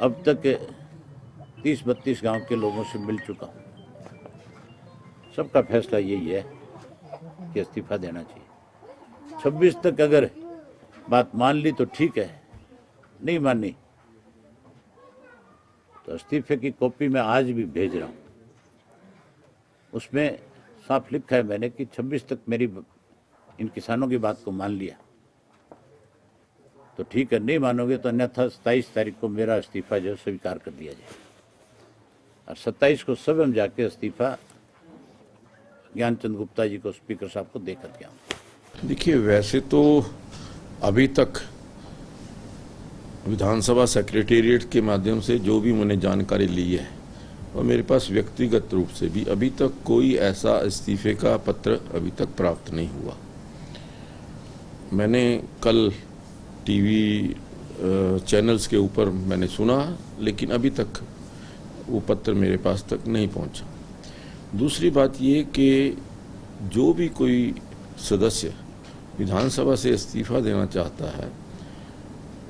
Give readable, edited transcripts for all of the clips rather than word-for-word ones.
अब तक 30-32 गांव के लोगों से मिल चुका हूँ। सबका फैसला यही है कि इस्तीफा देना चाहिए। 26 तक अगर बात मान ली तो ठीक है, नहीं मानी तो इस्तीफे की कॉपी मैं आज भी भेज रहा हूँ। उसमें साफ लिखा है मैंने कि 26 तक मेरी इन किसानों की बात को मान लिया तो ठीक है, नहीं मानोगे तो अन्यथा 27 तारीख को मेरा इस्तीफा जो स्वीकार कर दिया जाए और 27 को सब हम जाके इस्तीफा ज्ञानचंद गुप्ता जी को, स्पीकर साहब को देकर के आऊँ। देखिए, वैसे तो अभी तक विधानसभा सेक्रेटेरिएट के माध्यम से जो भी मैंने जानकारी ली है और मेरे पास व्यक्तिगत रूप से भी अभी तक कोई ऐसा इस्तीफे का पत्र अभी तक प्राप्त नहीं हुआ। मैंने कल टीवी चैनल्स के ऊपर मैंने सुना, लेकिन अभी तक वो पत्र मेरे पास तक नहीं पहुंचा। दूसरी बात ये कि जो भी कोई सदस्य विधानसभा से इस्तीफा देना चाहता है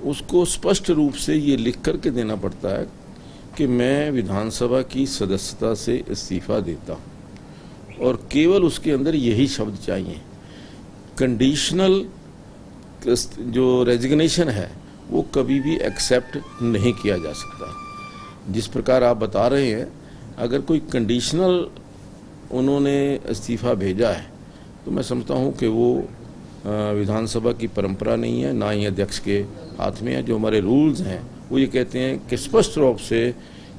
उसको स्पष्ट रूप से ये लिख करके देना पड़ता है कि मैं विधानसभा की सदस्यता से इस्तीफा देता हूँ, और केवल उसके अंदर यही शब्द चाहिए। कंडीशनल जो रेजिग्नेशन है वो कभी भी एक्सेप्ट नहीं किया जा सकता। जिस प्रकार आप बता रहे हैं, अगर कोई कंडीशनल उन्होंने इस्तीफा भेजा है तो मैं समझता हूं कि वो विधानसभा की परंपरा नहीं है, ना ही अध्यक्ष के हाथ में है। जो हमारे रूल्स हैं वो ये कहते हैं कि स्पष्ट रूप से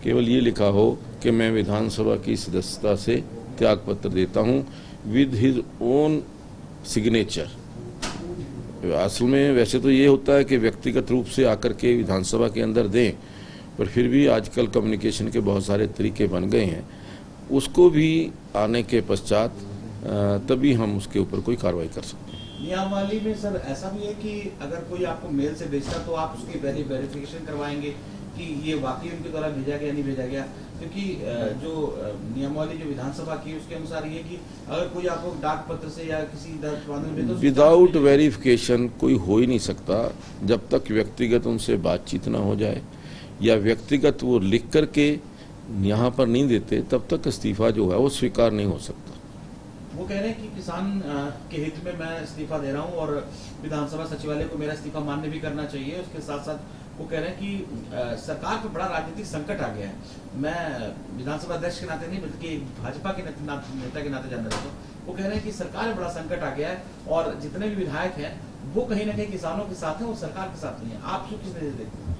केवल ये लिखा हो कि मैं विधानसभा की सदस्यता से त्यागपत्र देता हूं विद हिज ओन सिग्नेचर। असल में वैसे तो ये होता है कि व्यक्तिगत रूप से आकर के विधानसभा के अंदर दें, पर फिर भी आजकल कम्युनिकेशन के बहुत सारे तरीके बन गए हैं। उसको भी आने के पश्चात तभी हम उसके ऊपर कोई कार्रवाई कर सकते हैं। नियमावली में सर ऐसा भी है कि अगर कोई आपको मेल से भेजता तो आप उसकी वेरिफिकेशन करवाएंगे कि ये वाकई उनके द्वारा भेजा गया नहीं भेजा गया, क्योंकि जो नियमावली जो विधानसभा की उसके अनुसार ये कि अगर कोई आपको डाक पत्र से या किसी में तो विदाउट वेरिफिकेशन कोई हो ही नहीं सकता जब तक व्यक्तिगत उनसे बातचीत ना हो जाए या व्यक्तिगत वो लिख करके यहाँ पर नहीं देते, तब तक इस्तीफा जो है वो स्वीकार नहीं हो सकता। वो कह रहे हैं कि किसान के हित में मैं इस्तीफा दे रहा हूं और विधानसभा सचिवालय को मेरा इस्तीफा मान्य भी करना चाहिए। उसके साथ साथ वो कह रहे हैं कि सरकार पर बड़ा राजनीतिक संकट आ गया है। मैं विधानसभा अध्यक्ष के नाते नहीं बल्कि भाजपा के नेता के नाते जानना चाहता हूँ। वो कह रहे हैं कि सरकार में बड़ा संकट आ गया है और जितने भी विधायक हैं वो कहीं ना कहीं किसानों के साथ हैं और सरकार के साथ नहीं है। आप किस नजर देखते हैं?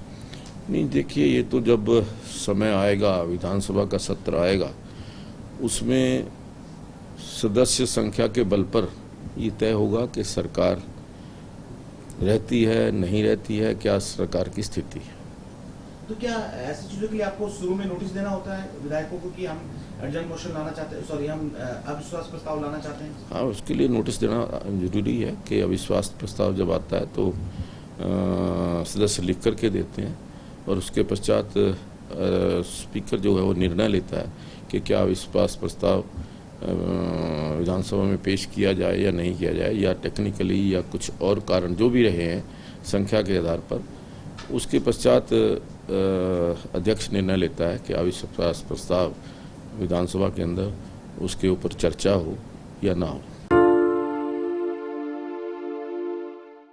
नहीं, देखिए, ये तो जब समय आएगा, विधानसभा का सत्र आएगा, उसमें सदस्य संख्या के बल पर ये तय होगा कि सरकार रहती है नहीं रहती है, क्या सरकार की स्थिति है। तो क्या ऐसी चीजों के लिए आपको शुरू में नोटिस देना होता है विधायकों को कि हम अर्जेंट मोशन लाना चाहते हैं, सॉरी हम अविश्वास प्रस्ताव लाना चाहते हैं? हाँ, उसके लिए नोटिस देना जरूरी है कि अविश्वास प्रस्ताव जब आता है तो सदस्य लिख करके देते हैं और उसके पश्चात स्पीकर जो है वो निर्णय लेता है कि क्या अविश्वास प्रस्ताव विधानसभा में पेश किया जाए या नहीं किया जाए, या टेक्निकली या कुछ और कारण जो भी रहे हैं संख्या के आधार पर। उसके पश्चात अध्यक्ष निर्णय लेता है कि अविश्वास प्रस्ताव विधानसभा के अंदर उसके ऊपर चर्चा हो या ना हो।